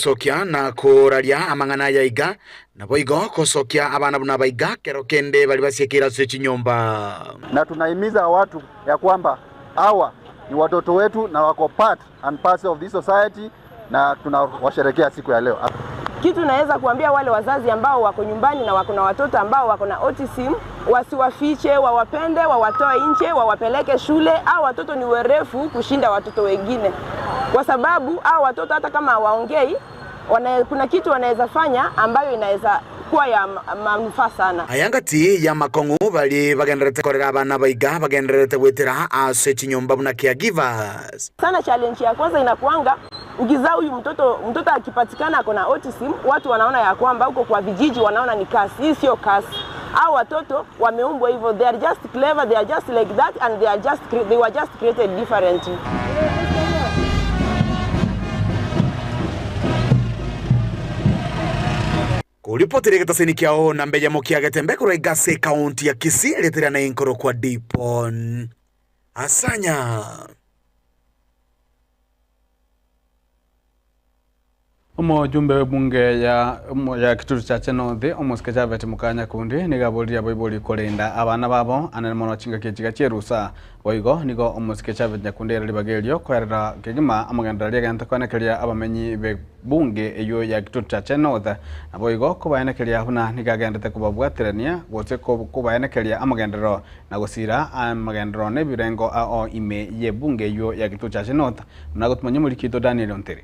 Sokia na kuraria amangana ya iga na boigo kosokia abana buna baiga kero kende bali basiekira sechi nyomba. Na tunahimiza watu ya kwamba hawa ni watoto wetu na wako part and parcel of this society na tunawasherehekea siku ya leo. Kitu naweza kuambia wale wazazi ambao wako nyumbani na wako na watoto ambao wako na autism, wasiwafiche, wawapende, wawatoe nje, wawapeleke shule. Hao watoto ni werefu kushinda watoto wengine. Kwa sababu hao watoto hata kama hawaongei, kuna kitu wanaweza fanya ambayo inaweza kuwa ya manufaa sana. Ayangati ya makongu bali bagenderete korera abana baiga bagenderete gwetera sechi nyomba buna caregivers. Sana challenge ya kwanza inakuanga ukizaa huyu mtoto akipatikana ako na autism, watu wanaona ya kwamba huko kwa vijiji wanaona ni kasi. Hii sio kasi. Hao watoto wameumbwa hivyo, they are just clever, they are just like that and they were just created differently. Kulipotire gataseni kiao na mbeja mokia tembe kura igase kaunti ya Kisii letera na inkoro kwa Dipon Asanya. Jumbe bunge ya Kituru cha Chenothe omusikija bete mukanya kundi nigabulira boibuli kolenda abana babo anene mono chinga kichiga cherusa boigo nigo omusikija bete kundi libagelio kwerera kigima amagandalia ganta konekelia abamenyi be bunge eyo ya Kituru cha Chenothe na boigo kubayenekelia huna nigagendete kubabwatirania gose kubayenekelia amagandaro na gosira amagandaro ne birengo ao ime ye bunge eyo ya Kituru cha Chenothe na gutmanyi mulikito Daniel Onteri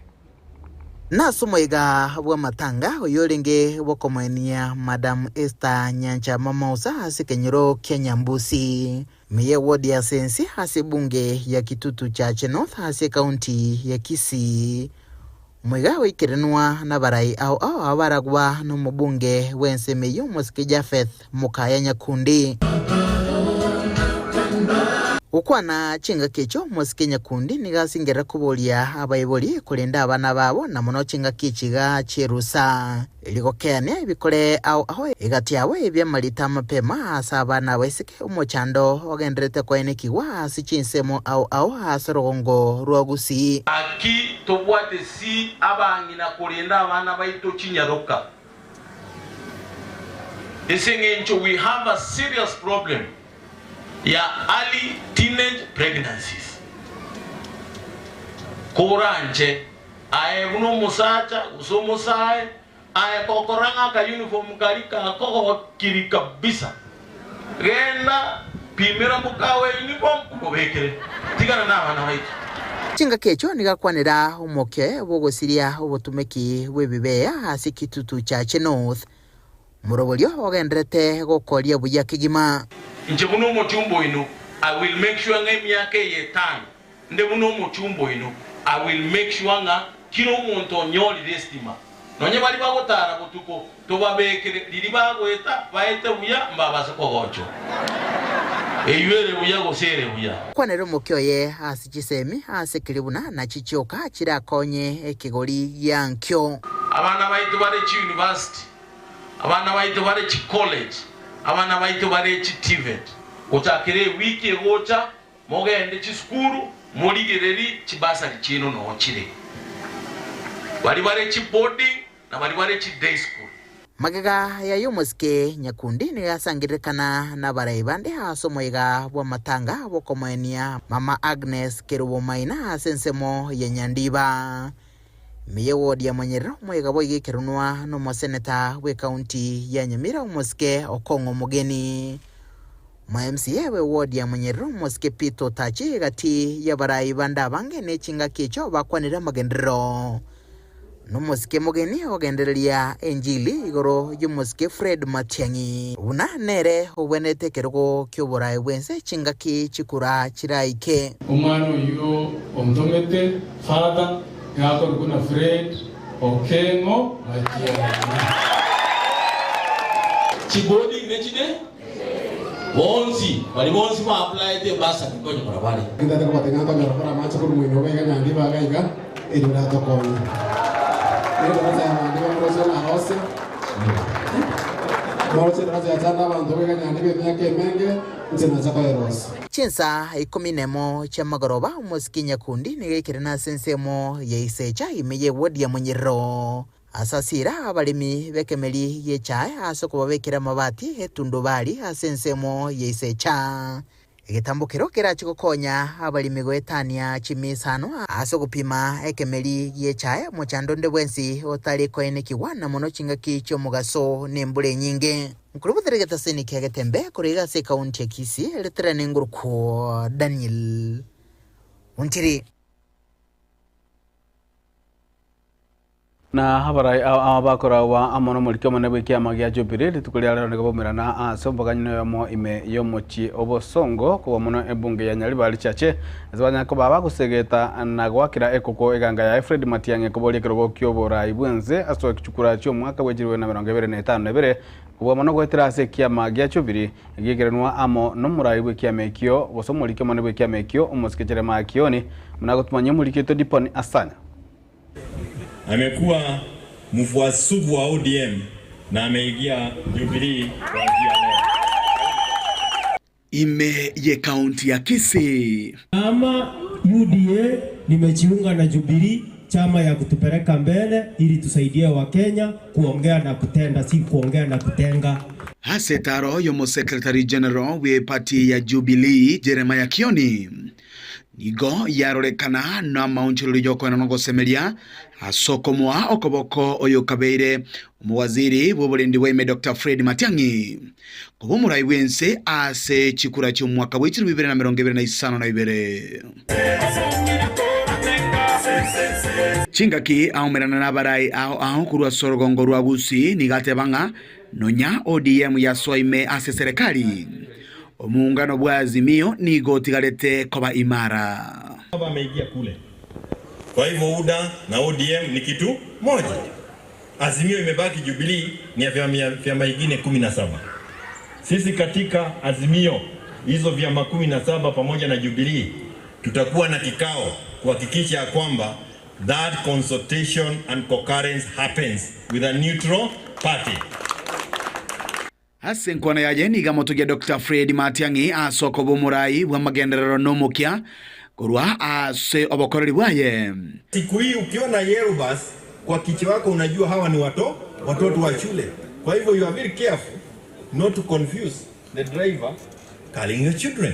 na sumoiga wa matanga oyorenge wakomania Madam Esther Nyancha Mamausa asikenyero Kenya Mbusi miye wodi ya sensi hasi bunge ya Kitutu cha Chenothe hasi kaunti ya Kisii mwiga wikirenwa na barai au abaragwa no mubunge wensemeyo musikija Faith Mukaya Nyakundi ukwana chinga kicho musikenya kundi nigasingera kubolia abayiboli kulenda abana babo na muno chinga kichiga cherusa ilikokene bikole au igati yawe ebyamalita mapema asa abana baisike umuchando ogenderete kwenekiwa sichinsemo au hasorongo rwagusi aki tobwate si abangina kulenda abana baito chinyaroka isengencho we have a serious problem ya early teenage pregnancies. Kuranje ae uno musacha usomusae ae kokoranga ka uniform karika koko kirika bisa genda pimira mukawe uniform kubekere tigana na bana baito chinga kecho nigakwanira umuke bogosiria obutumeki webibeya hasi Kitutu cha Chenothe murobolio ogendrete gokoria buya kigima nje muno muchumbo ino I will make sure ngemi yake yetan nde muno muchumbo ino I will make sure nga kino muntu onyoli destima nonye bali bagotara butuko tobabekere liri bagweta baete buya mbabase kogocho eyere buya gosere buya kwanero mukyoye asichisemi asekiribuna na chichoka chirakonye ekigori yankyo abana baitu bare chi university abana baitu bare chi college abana baitu bare chi TVET utakire wiki gocha mogende chi skuru moligereri chibasa chino no chire bali bare chi boarding na bali bare chi day school magega ya yomuske Nyakundi nigasangirikana na baraibande hasomoiga bwa matanga bokomania Mama Agnes Kerubomaina asensemo ya Nyandiba miye wodi ya Manyero mwega boige kerunwa no moseneta we county ya Nyamira umuske Okongo Mugeni MCA we wodi ya Manyero muske Pito Tachi gati ya barai banda bange ne chinga kicho bakwanira magendero no muske Mugeni ogenderia Enjili igoro yumuske Fred Matiangi una nere obwenete kerugo kyoborai wense chinga ki chikura chiraike umano yo ondomete father ngako kuna Fred Okengo Matiangi chibodi nechide bonzi bali bonzi ma apply te basa kikonyo barabara kita ko patenga ko nyora macho ko mwino ga nyandi ba ga edura to ko ni ko sa ma ndi mo so na hose Mwache raja jana abantu beganya ndibe myake menge nzina zako eros. Chinsa 11 cha magoroba Omosike Nyakundi nigekire na sensemo ya Isecha imeye wodi ya Munyiro. Asasira abalimi bekemeli yechae asoko babekera mabati etundubali asensemo ya Isecha. Igitambukiro kirachigokonya abalimi gwetania chimisano asoko pima ekemeli yechae muchandonde bwensi otali koenekiwa na mono chingaki cyo mugaso nembule nyinge. Mkulubu teregeta seni kiagetembe kuriga se kaunti ya Kisii letrane nguruko Daniel Untiri. Na habarai abakora wa amono mulike manebe kiama gya Jubilee litukulia lero ngabomera sombaganyino yamo ime yomochi obosongo kuba mono ebunge ya Nyaribali chache azabanya ko baba kusegeta na gwakira ekoko eganga ya Fred Matiang'i kobolie kirogo kyobora ibwenze aso kichukura cyo mwaka wejiriwe na 2025 ebere kuba mono gwetira se kiama gya Jubilee gigerenwa amo no muraibu kiama ekyo bosomulike manebe kiama ekyo Omosike Jeremiah Kioni munagotumanya mulike to Dipon Asanya. Amekuwa mfuasi sugu wa ODM na ameingia Jubilee kuanzia leo. Ime ye kaunti ya Kisii. Kama UDA nimejiunga na Jubilee, chama ya kutupeleka mbele ili tusaidie Wakenya kuongea na kutenda, si kuongea na kutenga. Hasetaro yomo Secretary General we party ya Jubilee Jeremiah Kioni. Nigo yarorekana na maunchiro yoko na ngosemelia asoko mwa okoboko oyo kabeire umuwaziri w'uburundi weme Dr. Fred Matiang'i kubumurai wense ase chikura cyo mwaka w'ikiri 2025 Chingaki aumerana nabarai aho kurwa sorogongo rwa Busi nigatebanga nonya ODM ya soime ase serikali Muungano bwa Azimio nigo tigarete koba imara. Baba ameingia kule. Kwa hivyo UDA na ODM ni kitu moja. Azimio imebaki, Jubilee ni ya vyama vingine 17. Sisi katika Azimio hizo vyama 17 pamoja na Jubilee tutakuwa na kikao kuhakikisha kwamba that consultation and concurrence happens with a neutral party. Asenkwana ya jeni gamotogia Dr. Fred Matiang'i asoko bomurai wa magenderero nomukia kurwa ase obokoreri bwaye. Siku hii ukiona yellow bus kwa kichi wako unajua hawa ni watoto wa shule. Kwa hivyo you are very careful not to confuse the driver calling your children.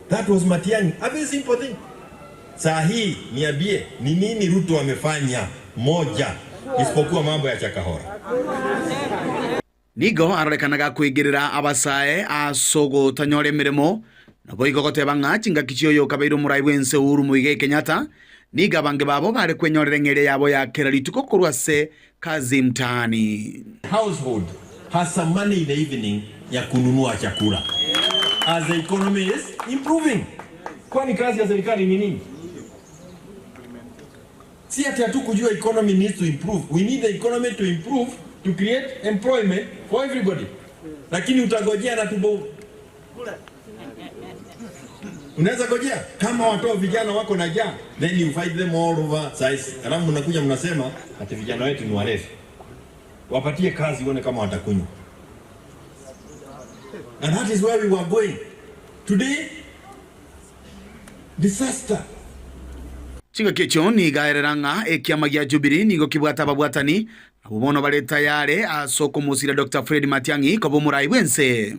That was Matiang'i. A very simple thing. Saa hii niambie ni nini Ruto amefanya moja isipokuwa mambo ya Chakahora. Nigo arorekanaga kwigirira abasae asogo tanyore mirimo nabo igogoteba ng'achinga kichio yo kabeiro murai wense Uhuru Muigai Kenyatta niga bange babo bare kwenyorere ngere yabo ya kerali tuko kurwase kazi mtaani. Household has some money in the evening ya kununua chakula as the economy is improving. Kwani kazi ya serikali ni nini? Si ati hatukujua economy needs to improve. We need the economy to improve to create employment for everybody. Lakini utagojea na tubo. Unaweza gojea kama watoa vijana wako na njaa, then you fight them all over size. Alafu mnakuja mnasema ati vijana wetu ni warefu. Wapatie kazi uone kama watakunywa. And that is where we were going. Today, disaster. Chinga kecho ni gaereranga ekiama gya Jubilee nigo kibwata babwatani abubono bale tayare asoko musira Dr. Fred Matiang'i kobo murai wense.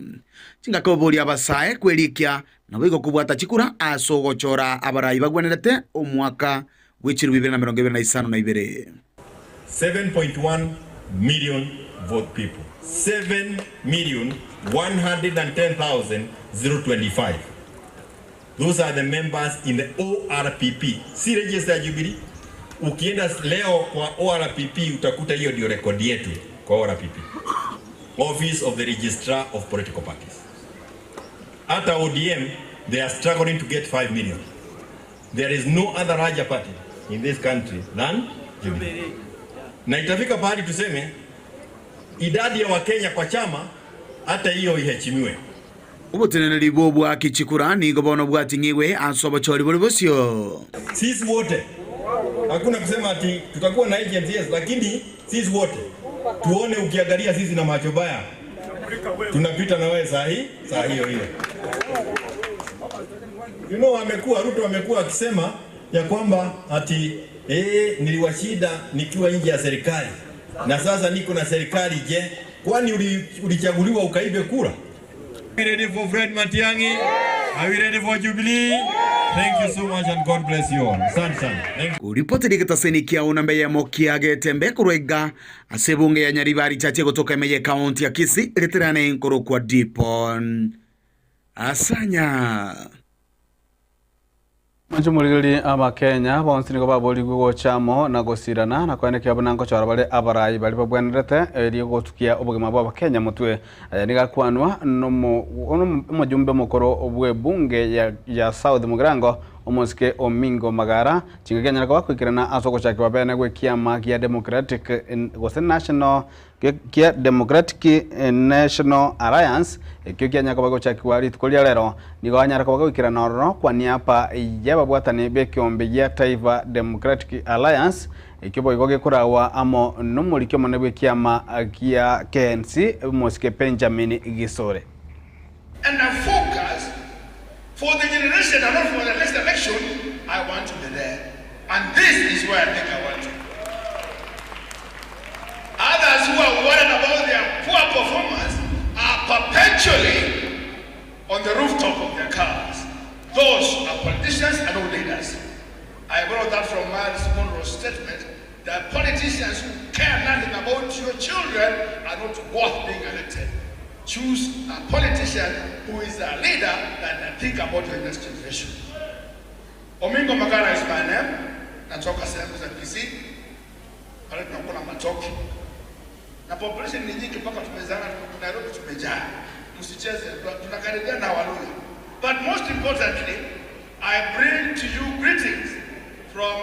Chinga koboli abasae kwelikia nabo kubwata chikura asogochora abarai bagwenerete omwaka w'ikiri 2025. 7.1 million vote people. 7,110,025. Those are the members in the ORPP. Si register Jubilee. Ukienda leo kwa ORPP utakuta hiyo ndio rekodi yetu kwa ORPP. Office of the Registrar of Political Parties. At ODM, they are struggling to get 5 million. There is no other Raja party in this country than Jubilee. Na itafika pahali tuseme idadi ya Wakenya kwa chama hata hiyo iheshimiwe. Ubutenene bwa kichikurani gobono bwatingiwe asobo chori bolibosio. Sisi wote hakuna kusema ati tutakuwa na agencies, lakini sisi wote tuone, ukiangalia sisi na macho baya tunapita na wewe saa hiyo hiyo. You know, Ruto amekuwa akisema ya kwamba ati niliwashida nikiwa nje ya serikali na sasa niko na serikali. Je, kwani ulichaguliwa ukaibe kura? Are we ready for Fred Matiang'i? Are we ready for Jubilee? Thank you so much and God bless you all. Thank you. Uripoti diktaseni kia unambe ya mokiage tembe kurwega asebunge ya Nyaribari chache kutoka Emeye County ya Kisii ilitirane nkoro kwa Dipon Asanya. Manjumurigiri aba Kenya bonsi niko baboli gugo chamo na gosirana na kwaneke abunango chara bale abarai bali babwenerete eri gotukia obugema bwa Kenya mutwe niga kwanwa no mujumbe mukoro obwe bunge ya South Mugirango omoske Omingo Magara chingenya nako bakwikirana asoko chake babene gwe kiama kia Democratic National Alliance ekyo kyanya ko bago chake wali tukolia lero nigo anyara ko bago ikirana ro kwa niapa yababwatani bekyombe ya Taifa Democratic Alliance ekyo boigo gekurawa amo numulikyo monebwe kiama kia KNC moske Benjamin Gisore. And I focus for the generation and not for the next election. I want to be there, and this is where I think I want to. Others who are worried about their poor performance are perpetually on the rooftop of their cars. Those are politicians and not leaders. I borrowed that from Miles Monroe's statement that politicians who care nothing about your children are not worth being elected. Choose a politician who is a leader and think about your next generation. Omingo Magara is my name. Natoka sehemu za Kisii. Pale tunakula matoke. Na population ni nyingi mpaka tumezana Nairobi tumejaa. Msicheze tunakaribia na Waluya. But most importantly, I bring to you greetings from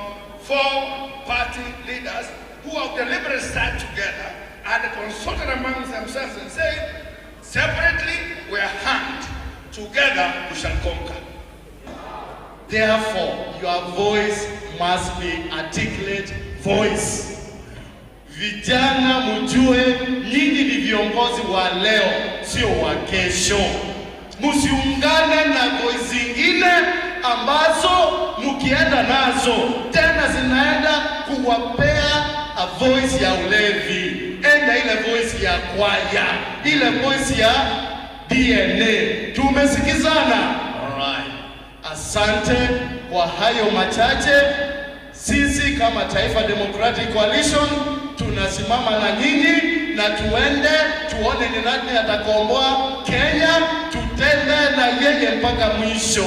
4 party leaders who have deliberately sat together and consulted among themselves and said, separately we are hanged, together we shall conquer. Therefore, your voice must be articulate voice. Vijana mjue nyinyi ni viongozi wa leo, sio wa kesho. Msiungane na voice zingine ambazo mkienda nazo tena zinaenda kuwapea a voice ya ulevi. Enda ile voice ya kwaya, ile voice ya DNA. Tumesikizana? Alright. Asante kwa hayo machache. Sisi kama Taifa Democratic Coalition tunasimama na nyinyi na tuone ni nani atakomboa Kenya, tutende na yeye mpaka mwisho.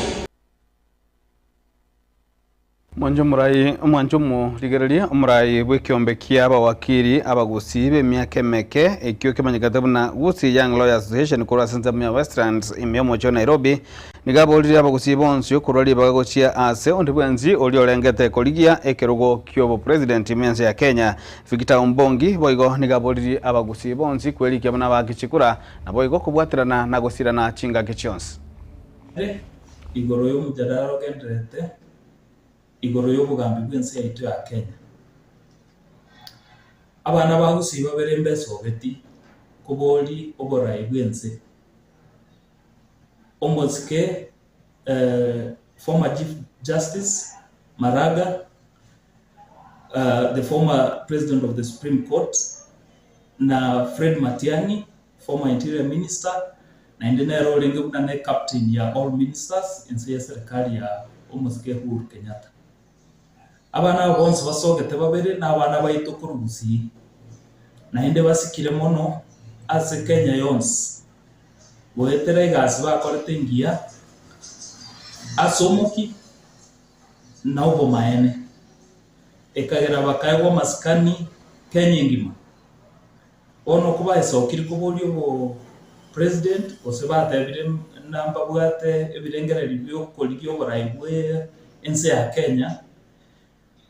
Mwanjumu ligereria umurai bw'ikyombe ky'aba wakiri abagusi b'emyaka meke ekyo kimanyikatabu na Gusi Young Lawyers Association kura Senzamia Westlands imyomo cho Nairobi nigabolira abagusi bonsi okurali bagagochia ase ondi bwenzi oli olengete koligia ekerugo kyobo president imense ya Kenya Victor Ombongi boigo nigabolira abagusi bonsi kweli kyabona bakichikura na boigo kubwatirana na gosirana chinga kichonsi igoro yo mujararo gendrete igoro yo bugambi bwense yaitu ya Kenya abana bagusi babere mbeso beti kuboli oborai bwense Omoske former Chief Justice Maraga, the former President of the Supreme Court, na Fred Matiang'i, former Interior Minister, na indene role ngubna captain ya all ministers in serikali ya Omoske Uhuru Kenyatta. Abana bonse basogete babere na abana bayito kurugusi. Na inde basikire mono ase Kenya yonse. Boetere gasi bakorete ngia asomoki na ubo maene ekagera bakaywa maskani Kenya ngima ono kuba esokiri kuboli ubo president osebata ebire namba bwate ebirengera libyo koligyo baraibwe ense ya Kenya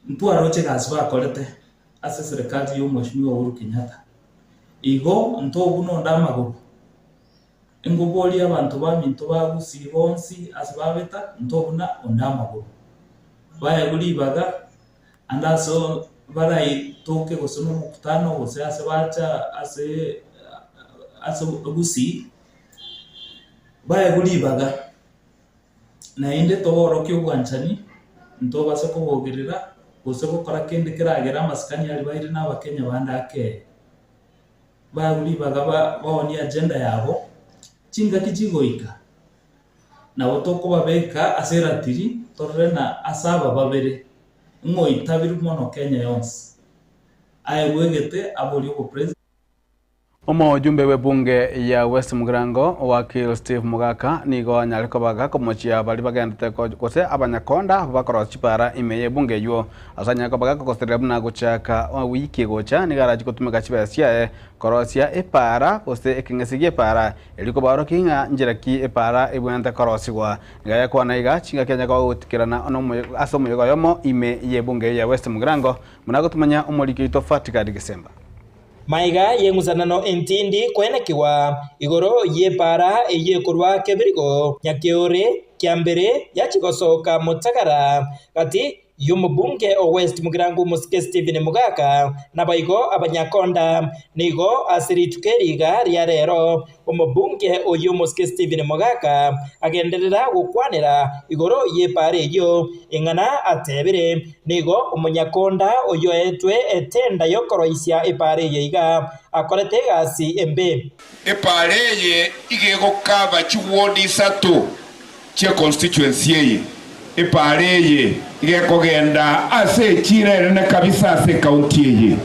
ntwaro gasi bakorete ase serikali yo Mheshimiwa Uhuru Kenyatta igo ntobu no ndamaguru inguboli abantu baminto bagusi bonsi asibabeta ntobuna ondamaguru baya gulibaga andaso barai toke gosoma mukutano gose asebacha ase Gusii baya gulibaga na inde togoro ky'ubwanchani ntobase kubogirira gose gukora kindi kiragera maskani ali baire n'abakenya bandake baya gulibaga baoni agenda yabo chinga kijigoika na otoko babeka aseratiri torrena asaba babere ngo itabiru mono Kenya yonse ayegwegete aboli ko president Omujumbe w'ebunge ya West Mugirango wakil Steve Mugaka nigo nyaliko baga komochia bali bagendete kose abanyakonda bakoro chipara imeye bunge yo asanya ko baga kostere buna guchaka wiki gocha nigara chikotumika chibesia korosia epara kose ekingesigie para eliko baro kinga njiraki epara ebwente korosigwa ngaya kwa naiga chinga Kenya ko utikirana ono asomo yomo ime ye bunge ya West Mugirango munagotumanya omuliki to fatika December Maiga yenguzanano entindi kwenekiwa igoro yepara eyekurwa kebirigo nyakiore kiambere yachigosoka mutagara kati yumubunge o West Mugirango Muske Stephen Mugaka nabaigo abanyakonda nigo asiritukeriga ria rero umubunge oyo Muske Stephen Mugaka agenderera gukwanira igoro yepare yo ingana atebere nigo umunyakonda oyo etwe etenda yokoroisia epare yiga akorete gasi embe epare ye igego kaba chiwodi sato che constituency ye epare igekogenda ase chirene kabisa ase county ye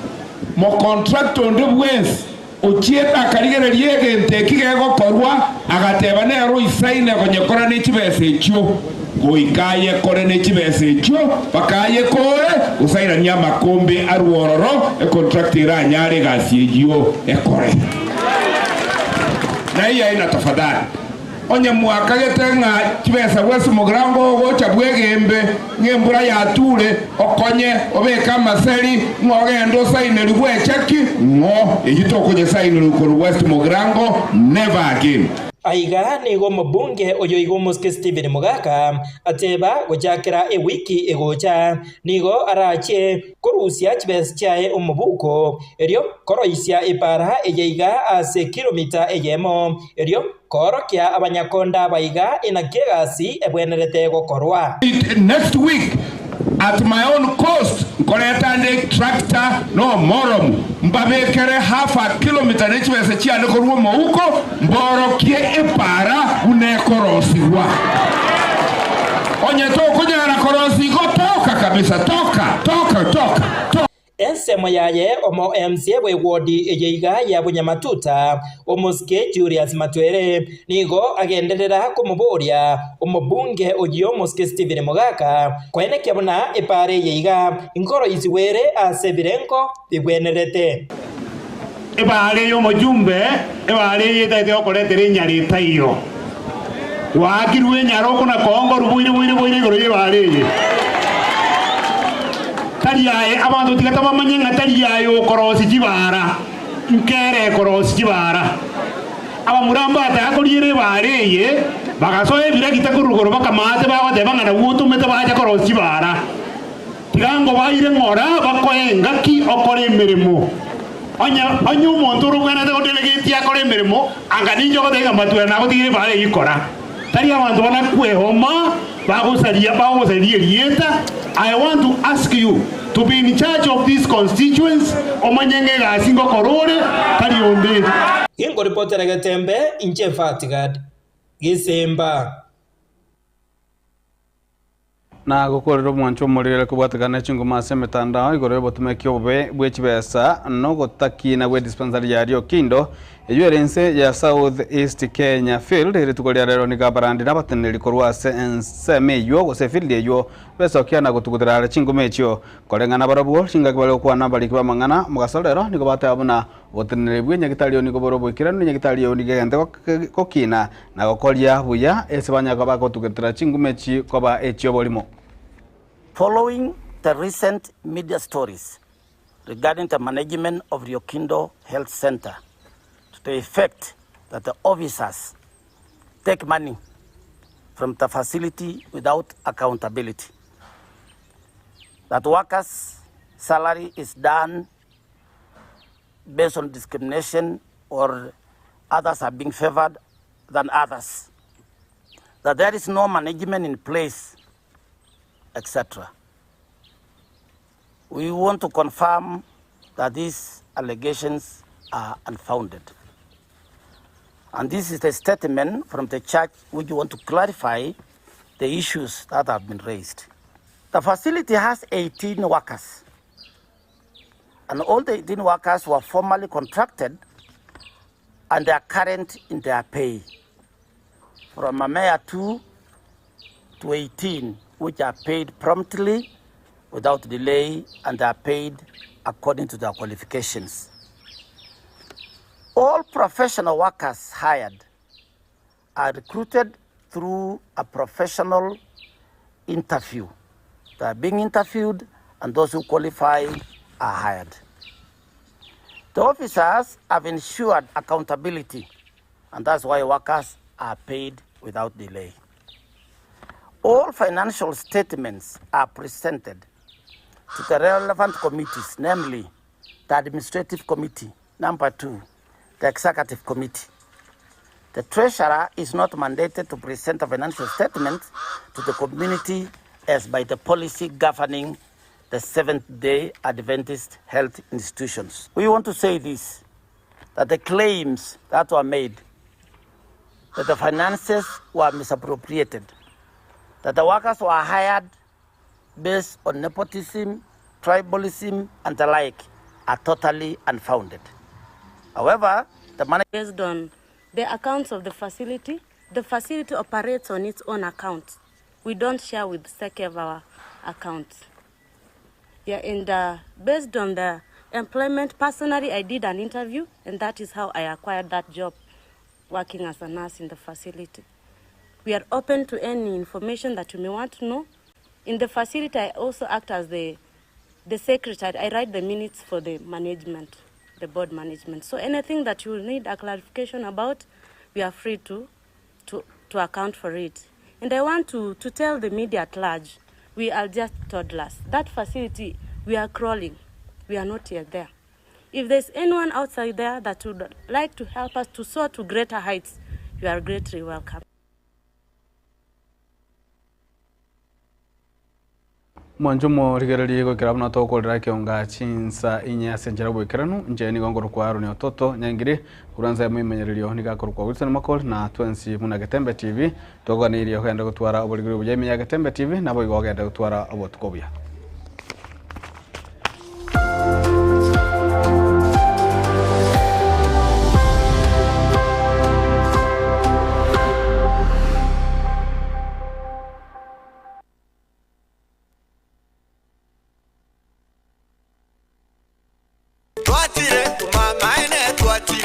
mo contract on the west ochieta karigere liegente kigego korwa agateba nero isaine konyekora n'ikibese ekyo goikaye kore n'ikibese ekyo bakaye kore usaina nyama kombe arwororo e contract iranyare gasi egyo ekore na iya ina tafadhali onye mwaka getenga kibesa West Mugirango gocha bwegembe ngembura yature okonye obeka maseri ngogendo saine libwecheki ngo eyitokonye saine lukuru West Mugirango never again aiga nigo mubunge oyo igo Muske Stephen Mugaka ateba gojakira ewiki egocha nigo arache kurusia chibes chae umubuko erio koroisia ipara eyeiga ase kilomita eyemo erio korokia abanyakonda baiga inakegasi ebwenerete gokorwa next week at my own cost koretande tractor no morom mbabekere half a kilometer nechibese chiane korwo mouko mborokie epara unekorosiwa onye to kunyara korosi gotoka kabisa toka ensemo yaye omo MC bwe wodi eyeiga ya bunyamatuta omuske Julius Matwere nigo agenderera kumuburia omubunge oyo Muske Stephen Mugaka kweneke buna epare yeiga inkoro iziwere asebirenko bibwenerete ebale yo mujumbe ebale yetaite okoretere nyarita iyo wakirwe nyaroko na kongo rubuire goro yebale tariyaye abantu tigata bamanyanga tariyaye okorosi kibara nkere korosi kibara abamuramba atakorire bareye bagasoye bira kitakurugoro bakamate bagode bangana gutumete baje korosi kibara tigango baire ngora bakoenga ki okore emirimo onya umuntu rugana de delegate yakore emirimo anganinjo godega matwe na gotigire bare ikora tari abantu bana kwehoma bagosaria rieta. I want to ask you to be in charge of these constituents omanyenge gasingo korore tari onde ingo reporter gatembe inche fatigad gisemba na gukorera mwancho murire kubwatakana chinguma semetanda igoro botumekyo bwechibesa no gotaki na we dispensary ya Rio Kindo ejuerense ya South East Kenya field iritukoria rero ni gabarandi nabateneri korwa seme yo gose field yo besokia na gutugutira chinguma echo korengana barabwo chinga kibalo kwa nambari kiba mangana mugasolero niko batabuna boteneri bwenya gitalio niko borobo kirano nya gitalio ni gende kokina na gokoria buya esebanya kwa gutugutira chinguma echi kwa echo bolimo. Following the recent media stories regarding the management of Rio Kindo Health Center to the effect that the officers take money from the facility without accountability, that workers' salary is done based on discrimination or others are being favored than others, that there is no management in place, etc. We want to confirm that these allegations are unfounded. And this is a statement from the church which want to clarify the issues that have been raised. The facility has 18 workers, and all the 18 workers were formally contracted and they are current in their pay, from a mere 2 to 18, which are paid promptly without delay, and they are paid according to their qualifications. All professional workers hired are recruited through a professional interview. They are being interviewed, and those who qualify are hired. The officers have ensured accountability, and that's why workers are paid without delay. All financial statements are presented to the relevant committees, namely the Administrative Committee, number 2, the Executive Committee. The Treasurer is not mandated to present a financial statement to the community as by the policy governing the Seventh-day Adventist health institutions. We want to say this, that the claims that were made, that the finances were misappropriated, that the workers were hired based on nepotism, tribalism, and the like, are totally unfounded. However, based on the accounts of the facility operates on its own account. We don't share with SEC of our accounts. Yeah, and based on the employment, personally, I did an interview, and that is how I acquired that job, working as a nurse in the facility. We are open to any information that you may want to know. In the facility, I also act as the secretary. I write the minutes for the management, the board management. So anything that you need a clarification about, we are free to account for it. And I want to tell the media at large, we are just toddlers. That facility, we are crawling. We are not yet there. If there's anyone outside there that would like to help us to soar to greater heights, you are greatly welcome. Mwanjumo rigereri gwikira buna tokolera kionga chinsa inya senjera gwikiranu nje ni gongoro kwa aro ni ototo nyangire uranza mwimenyererio ni gakoro kwa Wilson Makol na Twensi muna Gatembe TV toganiriyo kwenda gutwara obuligiro bujya Gatembe TV nabo igogenda gutwara obotukobya.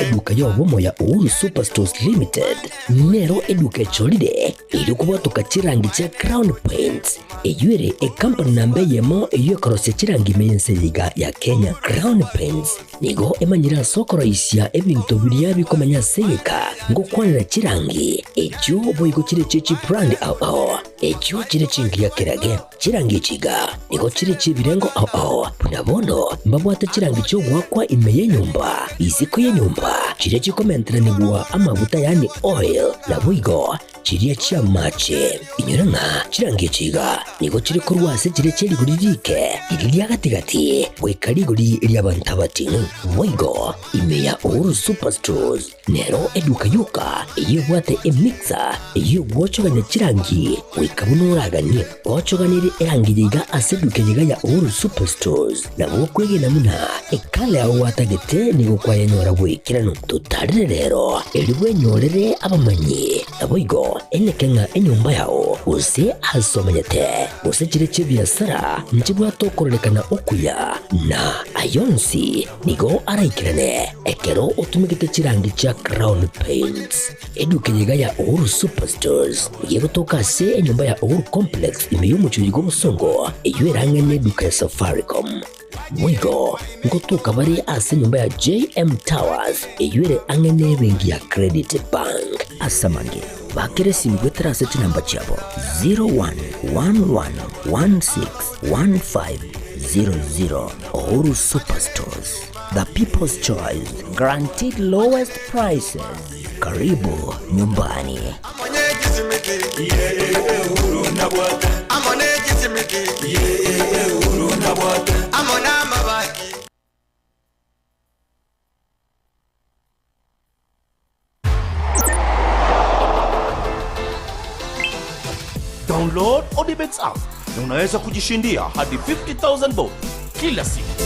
Eduka ya womo ya Uhuru Superstores Limited nero eduka cholide ili kubwatuka chirangi cha Crown Paints eyure company nambe yemo eyo korose chirangi meyenseyiga ya Kenya. Crown Paints nigo emanyira sokoro isya ebintu biriya bikomanya seyeka ngo kwanira chirangi echo boyiko chire chechi brand ao echo chire chingi ya kerage chirangi chiga nigo chire chibirengo ao punabono mbabwata chirangi cyo gwakwa imeye nyumba iziko ye nyumba chire chikomentera nigwa amavuta yani oil na buigo chiriya chia mache inyuranga chirangi chiga nigo chire korwase chire cheri guririke iriya gatigati wekari guri iriya bantabati buigo imeya Uhuru Superstores nero eduka yuka iyo bwate emixer iyo gwochoganya chirangi wekabunuragani gwochoganire erangi yiga aseduke yiga ya Uhuru Superstores na bokwege namuna ekale aho watagete nigo kwa yenyora gwikirano tutarire rero elibwe nyorere abamanyi naboigo enekenga enyumba yao use asomanyete use chire chibiasara nchibwa tokorelekana okuya na ayonsi nigo araikirane ekero utumikite chirangi cha Crown Paints eduke yiga ya Uhuru Superstores yego toka se enyumba ya Uhuru Complex imeyumucho yigo musongo eywerangane duka ya Safaricom Mwigo ngotuka bari ase nyumba ya JM Towers eyure angene bengi ya Credit Bank asamange bakere simgwetera seti namba chabo 0111161500 Uhuru Superstores The People's Choice, guaranteed lowest prices. Karibu nyumbani. Download ODBets app na unaweza kujishindia hadi 50,000 bob kila siku.